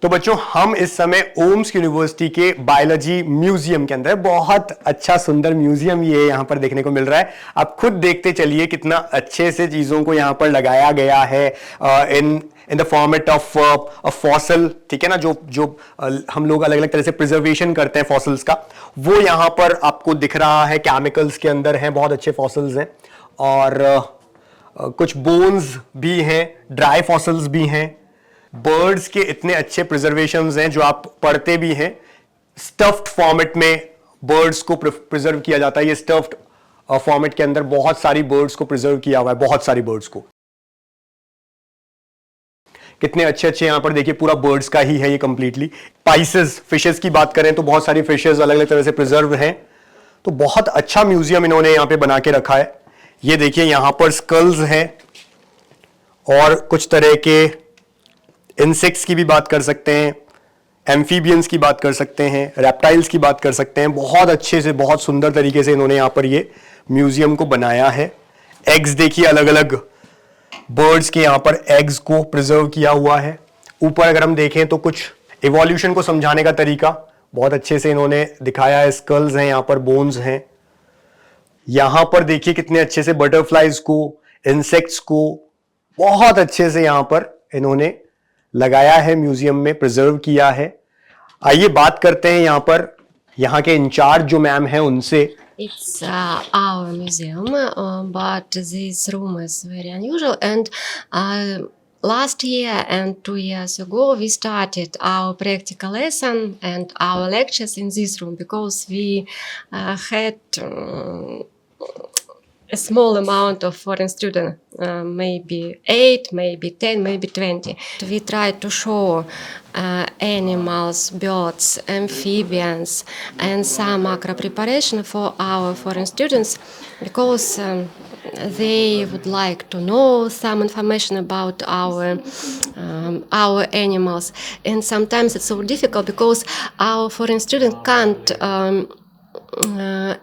तो बच्चों हम इस समय ओम्स यूनिवर्सिटी के बायोलॉजी म्यूजियम के अंदर, बहुत अच्छा सुंदर म्यूजियम ये यहाँ पर देखने को मिल रहा है। आप खुद देखते चलिए कितना अच्छे से चीजों को यहाँ पर लगाया गया है in the format of a fossil, ठीक है ना। जो जो हम लोग अलग अलग तरह से प्रिजर्वेशन करते हैं फॉसल्स का, वो यहाँ पर आपको दिख रहा है। केमिकल्स के अंदर हैं, बहुत अच्छे फॉसल्स हैं, और कुछ बोन्स भी हैं, ड्राई फॉसल्स भी हैं। बर्ड्स के इतने अच्छे प्रिजर्वेशंस हैं जो आप पढ़ते भी हैं। स्टफ्ड फॉर्मेट में बर्ड्स को प्रिजर्व किया जाता है। ये स्टफ्ड फॉर्मेट के अंदर बहुत सारी बर्ड्स को प्रिजर्व किया हुआ है, बहुत सारी बर्ड्स को। कितने अच्छे अच्छे यहां पर देखिए, पूरा बर्ड्स का ही है ये कंप्लीटली। स्पाइसेस, फिशेस की बात करें तो बहुत सारी फिशेस अलग अलग तरह से प्रिजर्व हैं। तो बहुत अच्छा म्यूजियम इन्होंने यहां पे बना के रखा है। ये देखिए यहां पर स्कल्स हैं, और कुछ तरह के इंसेक्ट्स की भी बात कर सकते हैं, एम्फीबियंस की बात कर सकते हैं, रेप्टाइल्स की बात कर सकते हैं। बहुत अच्छे से, बहुत सुंदर तरीके से इन्होंने यहाँ पर ये म्यूजियम को बनाया है। एग्स देखिए, अलग अलग बर्ड्स के यहाँ पर एग्स को प्रिजर्व किया हुआ है। ऊपर अगर हम देखें तो कुछ इवोल्यूशन को समझाने का तरीका बहुत अच्छे से इन्होंने दिखाया है। स्कल्स हैं यहाँ पर, बोन्स हैं। यहां पर देखिए कितने अच्छे से बटरफ्लाइज को, इंसेक्ट्स को बहुत अच्छे से यहां पर इन्होंने लगाया है, म्यूजियम में प्रिजर्व किया है। आइए बात करते हैं यहां पर यहां के इंचार्ज जो मैम हैं उनसे। It's our museum, but this room is very unusual. And last year and 2 years ago, we started our practical lesson and our lectures in this room because we had a small amount of foreign students, maybe 8, maybe 10, maybe 20. We try to show animals, birds, amphibians, and some macro preparation for our foreign students because they would like to know some information about our animals. And sometimes it's so difficult because our foreign students can't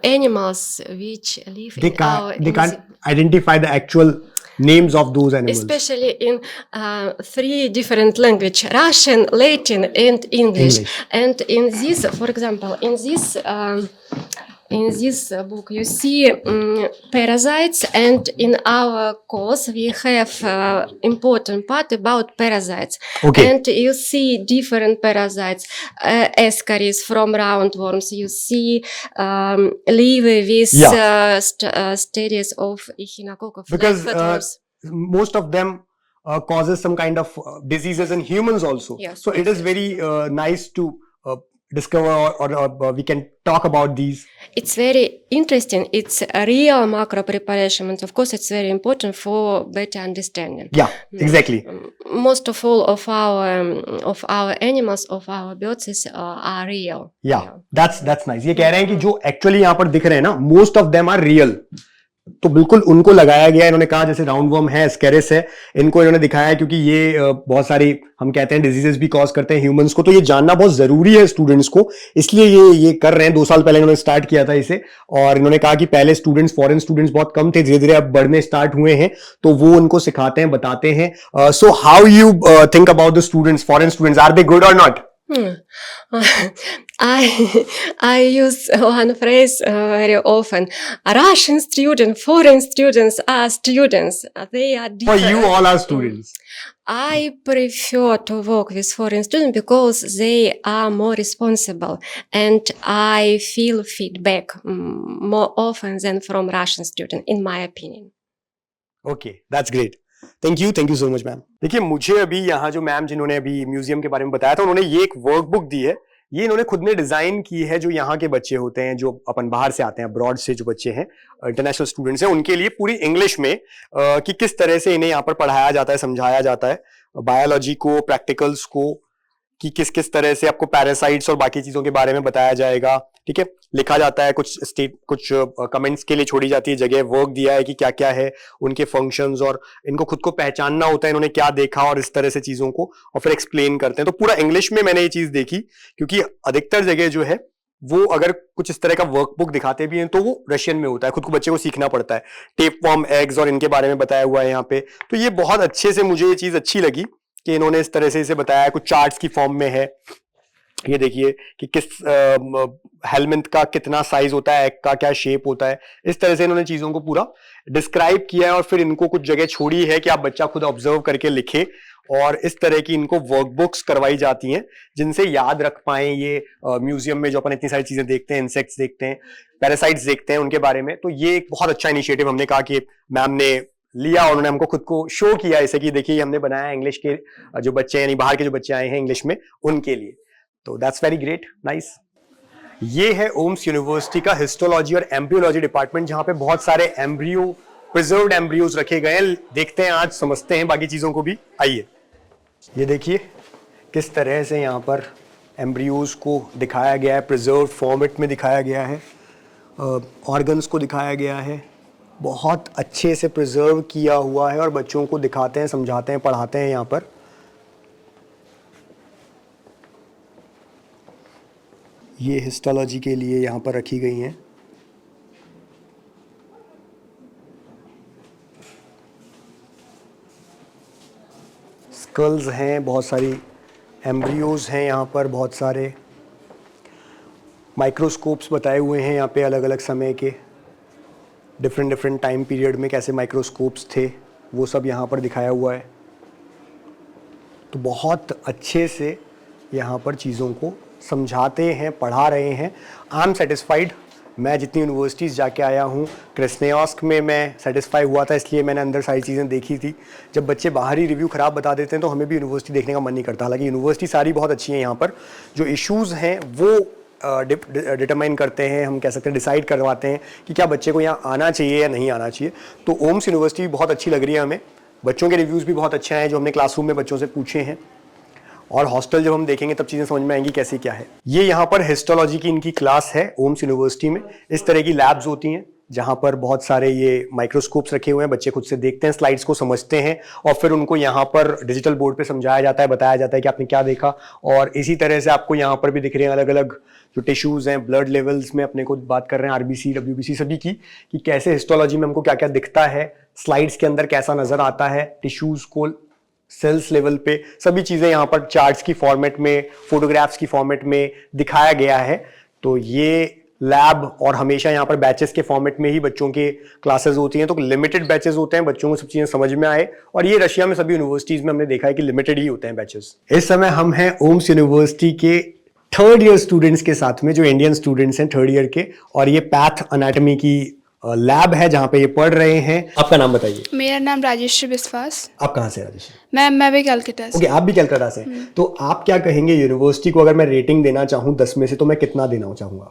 animals which live in our they can't identify the actual names of those animals, especially in 3 different languages: Russian, Latin, and English. And in this, for example, in this book you see parasites, and in our course we have important part about parasites. Okay. And you see different parasites, ascaris from roundworms, you see larvae with stages of echinococcus, because flatworms. most of them causes some kind of diseases in humans also. Yes, so it is very nice to discover or we can talk about these. It's very interesting. It's a real macro preparation, and of course it's very important for better understanding. Yeah, exactly. Most of all of our animals, of our birds are real. Yeah, that's nice. ये कह रहे हैं कि जो actually यहाँ पर दिख रहे हैं ना, most of them are real. तो बिल्कुल उनको लगाया गया है। इन्होंने कहा जैसे राउंडवर्म है, स्केरिस है, इनको इन्होंने दिखाया है क्योंकि ये बहुत सारी, हम कहते हैं, डिजीजेस भी कॉज करते हैं ह्यूमंस को। तो ये जानना बहुत जरूरी है स्टूडेंट्स को, इसलिए ये कर रहे हैं। 2 साल पहले इन्होंने स्टार्ट किया था इसे, और इन्होंने कहा कि पहले स्टूडेंट्स, फॉरेन स्टूडेंट्स बहुत कम थे, धीरे धीरे अब बढ़ने स्टार्ट हुए हैं, तो वो उनको सिखाते हैं, बताते हैं। So how you think about the students, foreign students, are they good or not? I use one phrase very often: Russian students, foreign students are students. They are different. For you, all are students. I prefer to work with foreign students because they are more responsible, and I feel feedback more often than from Russian students, in my opinion. Okay, that's great. Thank you so much ma'am. देखिए, मुझे अभी यहाँ जो ma'am जिन्होंने अभी museum के बारे में बताया था, उन्होंने ये एक वर्कबुक दी है। ये इन्होंने खुद ने डिजाइन की है। जो यहाँ के बच्चे होते हैं, जो अपन बाहर से आते हैं, अब्रॉड से जो बच्चे हैं, इंटरनेशनल स्टूडेंट्स हैं, उनके लिए पूरी इंग्लिश में कि किस तरह से इन्हें यहाँ पर पढ़ाया जाता है, समझाया जाता है बायोलॉजी को, प्रैक्टिकल्स को, कि किस किस तरह से आपको पैरासाइट्स और बाकी चीजों के बारे में बताया जाएगा। ठीक है, लिखा जाता है, कुछ कमेंट्स के लिए छोड़ी जाती है जगह, वर्क दिया है कि क्या क्या है उनके फंक्शंस, और इनको खुद को पहचानना होता है इन्होंने क्या देखा, और इस तरह से चीजों को और फिर एक्सप्लेन करते हैं। तो पूरा इंग्लिश में मैंने ये चीज देखी, क्योंकि अधिकतर जगह जो है वो अगर कुछ इस तरह का वर्कबुक दिखाते भी हैं तो वो रशियन में होता है, खुद को बच्चे को सीखना पड़ता है। टेपवर्म एग्स और इनके बारे में बताया हुआ है यहाँ पे। तो ये बहुत अच्छे से मुझे ये चीज अच्छी लगी कि इन्होंने इस तरह से इसे बताया है, कुछ चार्ट्स की फॉर्म में है। ये देखिए कि किस हेलमेट का कितना साइज होता है, एग का क्या शेप होता है, इस तरह से इन्होंने चीजों को पूरा डिस्क्राइब किया है। और फिर इनको कुछ जगह छोड़ी है कि आप बच्चा खुद ऑब्जर्व करके लिखे, और इस तरह की इनको वर्कबुक्स करवाई जाती हैं जिनसे याद रख पाए ये म्यूजियम में जो अपन इतनी सारी चीजें देखते हैं, इंसेक्ट्स देखते हैं, पैरासाइट्स देखते हैं, उनके बारे में। तो ये एक बहुत अच्छा इनिशिएटिव हमने कहा कि मैम ने लिया, उन्होंने हमको खुद को शो किया इसे कि देखिए हमने बनाया इंग्लिश के जो बच्चे यानी बाहर के जो बच्चे आए हैं इंग्लिश में उनके लिए। तो दैट्स वेरी ग्रेट, नाइस। ये है ओम्स यूनिवर्सिटी का हिस्टोलॉजी और एम्ब्रियोलॉजी डिपार्टमेंट, जहां पे बहुत सारे एम्ब्रियो, प्रिजर्व्ड एम्ब्रियोज रखे गए हैं। देखते हैं आज, समझते हैं बाकी चीजों को भी। आइए, ये देखिए किस तरह से यहाँ पर एम्ब्रियोज को दिखाया गया है, प्रिजर्व फॉर्मेट में दिखाया गया है, ऑर्गन्स को दिखाया गया है, बहुत अच्छे से प्रिजर्व किया हुआ है और बच्चों को दिखाते हैं, समझाते हैं, पढ़ाते हैं यहाँ पर। ये हिस्टोलॉजी के लिए यहाँ पर रखी गई हैं। स्कल्स हैं, बहुत सारी एम्ब्रियोज हैं यहाँ पर, बहुत सारे माइक्रोस्कोप्स बताए हुए हैं यहाँ पे, अलग अलग समय के डिफरेंट टाइम पीरियड में कैसे माइक्रोस्कोप्स थे वो सब यहाँ पर दिखाया हुआ है। तो बहुत अच्छे से यहाँ पर चीज़ों को समझाते हैं, पढ़ा रहे हैं। I am satisfied. मैं जितनी यूनिवर्सिटीज़ जाके आया हूँ, क्रिस्नेओस्क में मैं सेटिस्फाई हुआ था, इसलिए मैंने अंदर सारी चीज़ें देखी थी। जब बच्चे बाहर ही रिव्यू ख़राब बता देते हैं तो हमें भी यूनिवर्सिटी देखने का मन नहीं करता। हालांकि यूनिवर्सिटी सारी बहुत अच्छी है, यहाँ पर जो इश्यूज़ हैं वो डिटरमाइन करते हैं, हम कह सकते हैं डिसाइड करवाते हैं कि क्या बच्चे को यहाँ आना चाहिए या नहीं आना चाहिए। तो ओम्स यूनिवर्सिटी बहुत अच्छी लग रही है हमें। बच्चों के रिव्यूज़ भी बहुत अच्छे हैं जो हमने क्लासरूम में बच्चों से पूछे हैं, और हॉस्टल जब हम देखेंगे तब चीज़ें समझ में आएंगी कैसी क्या है। ये यहाँ पर हिस्टोलॉजी की इनकी क्लास है ओम्स यूनिवर्सिटी में। इस तरह की लैब्स होती हैं जहाँ पर बहुत सारे ये माइक्रोस्कोप्स रखे हुए हैं, बच्चे खुद से देखते हैं, स्लाइड्स को समझते हैं और फिर उनको यहाँ पर डिजिटल बोर्ड पे समझाया जाता है, बताया जाता है कि आपने क्या देखा। और इसी तरह से आपको यहाँ पर भी दिख रहे हैं अलग अलग जो टिश्यूज़ हैं, ब्लड लेवल्स में अपने को बात कर रहे हैं, आरबीसी, डब्ल्यूबीसी सभी की, कि कैसे हिस्टोलॉजी में हमको क्या क्या दिखता है, स्लाइड्स के अंदर कैसा नज़र आता है, टिश्यूज़ को सेल्स लेवल पे, सभी चीज़ें यहाँ पर चार्ट्स की फॉर्मेट में, फोटोग्राफ्स की फॉर्मेट में दिखाया गया है। तो ये लैब, और हमेशा यहाँ पर बैचेस के फॉर्मेट में ही बच्चों के क्लासेस होती हैं, तो लिमिटेड बैचेस होते हैं, बच्चों को सब चीज़ें समझ में आए। और ये रशिया में सभी यूनिवर्सिटीज़ में हमने देखा है कि लिमिटेड ही होते हैं बैचेस। इस समय हम हैं ओम्स यूनिवर्सिटी के थर्ड ईयर स्टूडेंट्स के साथ में, जो इंडियन स्टूडेंट्स हैं थर्ड ईयर के, और ये पैथ अनाटमी की लैब है जहाँ पे ये पढ़ रहे हैं। आपका नाम बताइए। मेरा नाम राजेश्री विश्वास। आप कहाँ से राजेश्री? मैं भी कलकत्ता से। ओके, आप भी कलकत्ता से। तो आप क्या कहेंगे, यूनिवर्सिटी को अगर मैं रेटिंग देना चाहूँ 10 में से तो मैं कितना देना चाहूँगा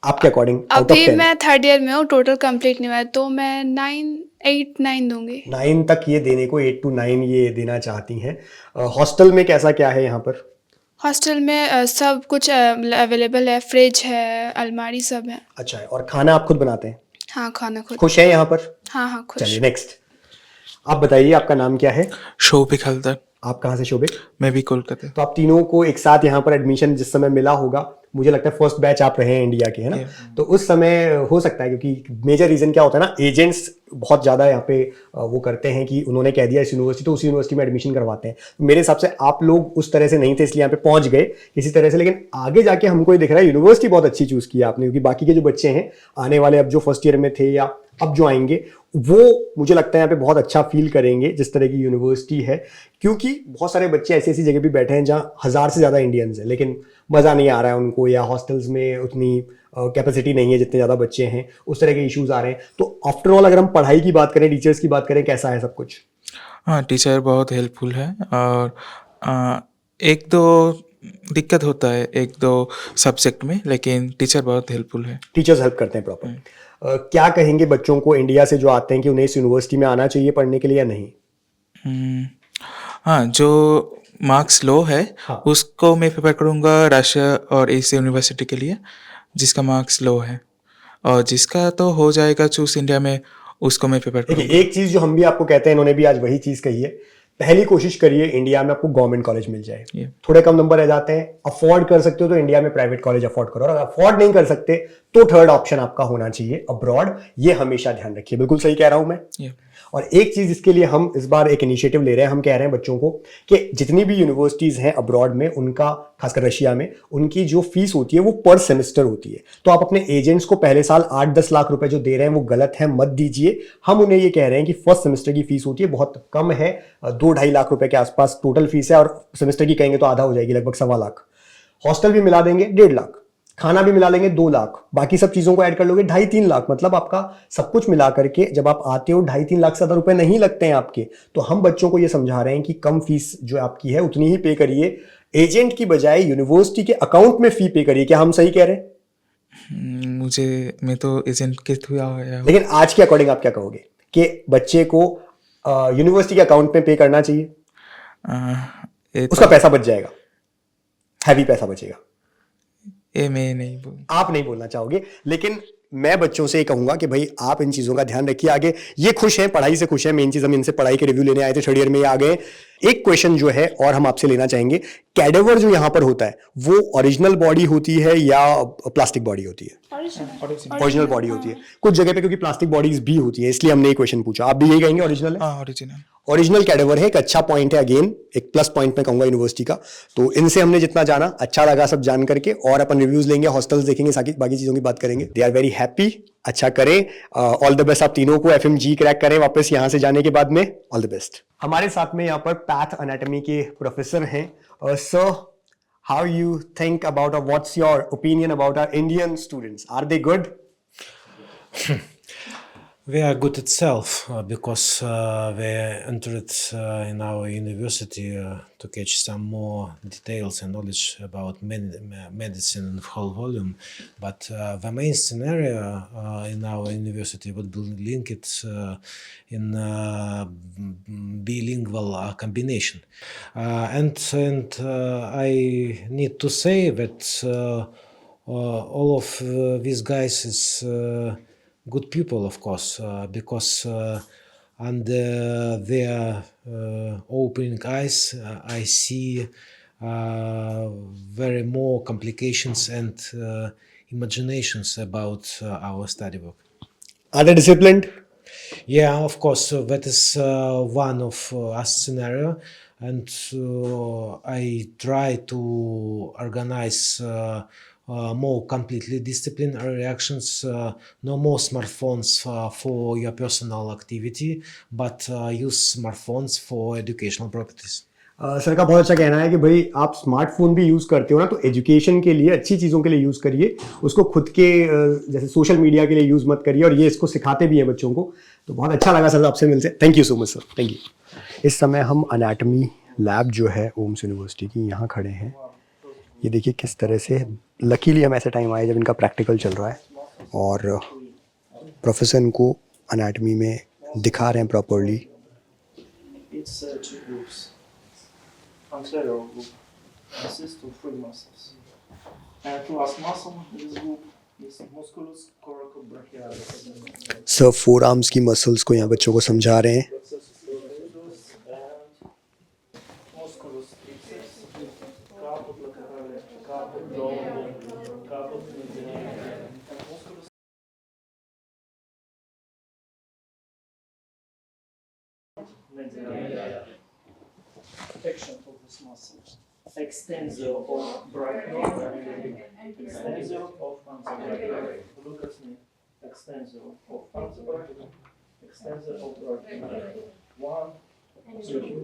आपके अकॉर्डिंग? अभी मैं थर्ड ईयर में हूँ, टोटल कंप्लीट नहीं हुआ है, तो मैं 9 दूंगी। 9 तक ये देने को, 8 to 9 ये देना चाहती हैं। हॉस्टल में कैसा क्या है यहाँ पर? हॉस्टल में सब कुछ अवेलेबल है, फ्रिज है, अलमारी सब है। अच्छा है। और खाना आप खुद बनाते हैं? हाँ, खाना खुद। खुश है यहाँ पर? हाँ, खुश। चलिए नेक्स्ट, आप बताइए आपका नाम क्या है? शोभिक हल्दर। आप कहाँ से शोभिक? मैं भी कोलकाता। तो आप तीनों को एक साथ यहाँ पर एडमिशन जिस समय मिला होगा, मुझे लगता है फर्स्ट बैच आप रहे हैं इंडिया के, है ना? तो उस समय हो सकता है, क्योंकि मेजर रीजन क्या होता है ना, एजेंट्स बहुत ज़्यादा यहाँ पे वो करते हैं कि उन्होंने कह दिया इस यूनिवर्सिटी, तो उसी यूनिवर्सिटी में एडमिशन करवाते हैं। मेरे हिसाब से आप लोग उस तरह से नहीं थे, इसलिए यहाँ पे पहुंच गए किसी तरह से। लेकिन आगे जाके हमको ये दिख रहा है यूनिवर्सिटी बहुत अच्छी चूज की आपने, क्योंकि बाकी के जो बच्चे हैं आने वाले, अब जो फर्स्ट ईयर में थे या अब जो आएंगे, वो मुझे लगता है यहाँ पे बहुत अच्छा फील करेंगे जिस तरह की यूनिवर्सिटी है। क्योंकि बहुत सारे बच्चे ऐसी ऐसी जगह भी बैठे हैं जहाँ 1000 से ज़्यादा इंडियंस हैं, लेकिन मज़ा नहीं आ रहा है उनको, या हॉस्टल्स में उतनी कैपेसिटी नहीं है जितने ज़्यादा बच्चे हैं, उस तरह के इश्यूज आ रहे हैं। तो आफ्टर ऑल अगर हम पढ़ाई की बात करें, टीचर्स की बात करें, कैसा है सब कुछ? हाँ, टीचर बहुत हेल्पफुल है, और एक दो दिक्कत होता है एक दो सब्जेक्ट में, लेकिन टीचर बहुत हेल्पफुल है। टीचर्स हेल्प करते हैं प्रॉपर। क्या कहेंगे बच्चों को इंडिया से जो आते हैं कि उन्हें इस यूनिवर्सिटी में आना चाहिए पढ़ने के लिए या नहीं? हाँ, जो मार्क्स लो है हाँ। उसको मैं प्रेफर करूँगा रशिया और इस यूनिवर्सिटी के लिए, जिसका मार्क्स लो है, और जिसका तो हो जाएगा चूज इंडिया में, उसको मैं प्रेफर देखिए, करूँगा। एक चीज जो हम भी आपको कहते हैं, इन्होंने भी आज वही चीज कही है, पहली कोशिश करिए इंडिया में आपको गवर्नमेंट कॉलेज मिल जाए। Yeah. थोड़े कम नंबर रह जाते हैं, अफोर्ड कर सकते हो तो इंडिया में प्राइवेट कॉलेज अफोर्ड करो, और अगर अफोर्ड नहीं कर सकते तो थर्ड ऑप्शन आपका होना चाहिए अब्रॉड। ये हमेशा ध्यान रखिए, बिल्कुल सही कह रहा हूं मैं। Yeah. और एक चीज इसके लिए हम इस बार एक इनिशिएटिव ले रहे हैं, हम कह रहे हैं बच्चों को कि जितनी भी यूनिवर्सिटीज हैं अब्रॉड में, उनका खासकर रशिया में, उनकी जो फीस होती है वो पर सेमेस्टर होती है। तो आप अपने एजेंट्स को पहले साल 8-10 लाख रुपए जो दे रहे हैं वो गलत है, मत दीजिए। हम उन्हें ये कह रहे हैं कि फर्स्ट सेमेस्टर की फीस होती है बहुत कम है, 2-2.5 लाख रुपए के आसपास टोटल फीस है, और सेमेस्टर की कहेंगे तो आधा हो जाएगी, लगभग 1.25 लाख। हॉस्टल भी मिला देंगे 1.5 लाख, खाना भी मिला लेंगे 2 लाख, बाकी सब चीजों को ऐड कर लोगे 2.5-3 लाख। मतलब आपका सब कुछ मिला करके जब आप आते हो 2.5-3 लाख से ज्यादा रुपए नहीं लगते हैं आपके। तो हम बच्चों को ये समझा रहे हैं कि कम फीस जो आपकी है उतनी ही पे करिए, एजेंट की बजाय यूनिवर्सिटी के अकाउंट में फी पे करिए। क्या हम सही कह रहे हैं? मैं तो एजेंट के थ्रू आया हूँ। लेकिन आज के अकॉर्डिंग आप क्या कहोगे कि बच्चे को यूनिवर्सिटी के अकाउंट में पे करना चाहिए? ये उसका पैसा बच जाएगा, हैवी पैसा बचेगा। ये मैं नहीं बोल आप नहीं बोलना चाहोगे, लेकिन मैं बच्चों से ये कहूंगा कि भाई आप इन चीजों का ध्यान रखिए। आगे ये खुश हैं, पढ़ाई से खुश हैं, मेन चीज हम इनसे पढ़ाई के रिव्यू लेने आए थे, थर्ड ईयर में ये आ गए। एक क्वेश्चन जो है और हम आपसे लेना चाहेंगे, कैडेवर जो यहां पर होता है वो ओरिजिनल बॉडी होती है या प्लास्टिक बॉडी होती है? ओरिजिनल बॉडी होती है। कुछ जगह पे क्योंकि प्लास्टिक बॉडीज भी होती है, इसलिए हमने ये क्वेश्चन पूछा। आप भी यही कहेंगे ओरिजिनल है? हाँ, ओरिजिनल। ओरिजिनल कैडेवर है, एक अच्छा पॉइंट है, अगेन एक प्लस पॉइंट मैं कहूंगा यूनिवर्सिटी का। तो इनसे हमने जितना जाना अच्छा लगा सब जान करके, और अपन रिव्यूज लेंगे, हॉस्टल्स देखेंगे, बाकी चीजों की बात करेंगे। They are very happy. अच्छा करें, ऑल द बेस्ट आप तीनों को, FMG क्रैक करें वापस यहां से जाने के बाद में, ऑल द बेस्ट। हमारे साथ में यहाँ पर पैथ एनाटॉमी के प्रोफेसर हैं। Sir, how you think about, what's your opinion about our Indian students? Are they good? We are good itself because we entered in our university to catch some more details and knowledge about medicine in whole volume. But the main scenario in our university would be linked in bilingual combination. And I need to say that all of these guys is good people, of course, because under their opening eyes, I see very more complications and imaginations about our study work. Are they disciplined? Yeah, of course, that is one of us scenario, and I try to organize more completely disciplined reactions, no more smartphones for your personal activity, but use smartphones for educational purposes. Sir का बहुत अच्छा कहना है कि भाई आप smartphone भी use करते हो ना, तो एजुकेशन के लिए, अच्छी चीज़ों के लिए यूज़ करिए, उसको खुद के जैसे सोशल मीडिया के लिए यूज़ मत करिए। और ये इसको सिखाते भी हैं बच्चों को। तो बहुत अच्छा लगा सर आपसे मिलते। Thank you so much sir, thank you. इस समय हम एनाटॉमी लैब जो है ओम्स यूनिवर्सिटी की, यहाँ खड़े हैं। ये देखिए किस तरह से, लकीली हम ऐसे टाइम आए जब इनका प्रैक्टिकल चल रहा है और प्रोफेसर इनको एनाटॉमी में दिखा रहे हैं properly. It's two groups. Anterior group consists of 3 muscles. And last muscle in this group is musculus coracobrachialis. Sir four arms की मसल्स को यहाँ बच्चों को समझा रहे हैं। Musculus triceps, caput laterale, caput longo, caput mediale, and musculus mediale. Action of this muscle. Extensor of brachioradius, extensor of antebrachialis. Look at me. Extensor of antebrachialis, extensor of brachioradius. 1, 2.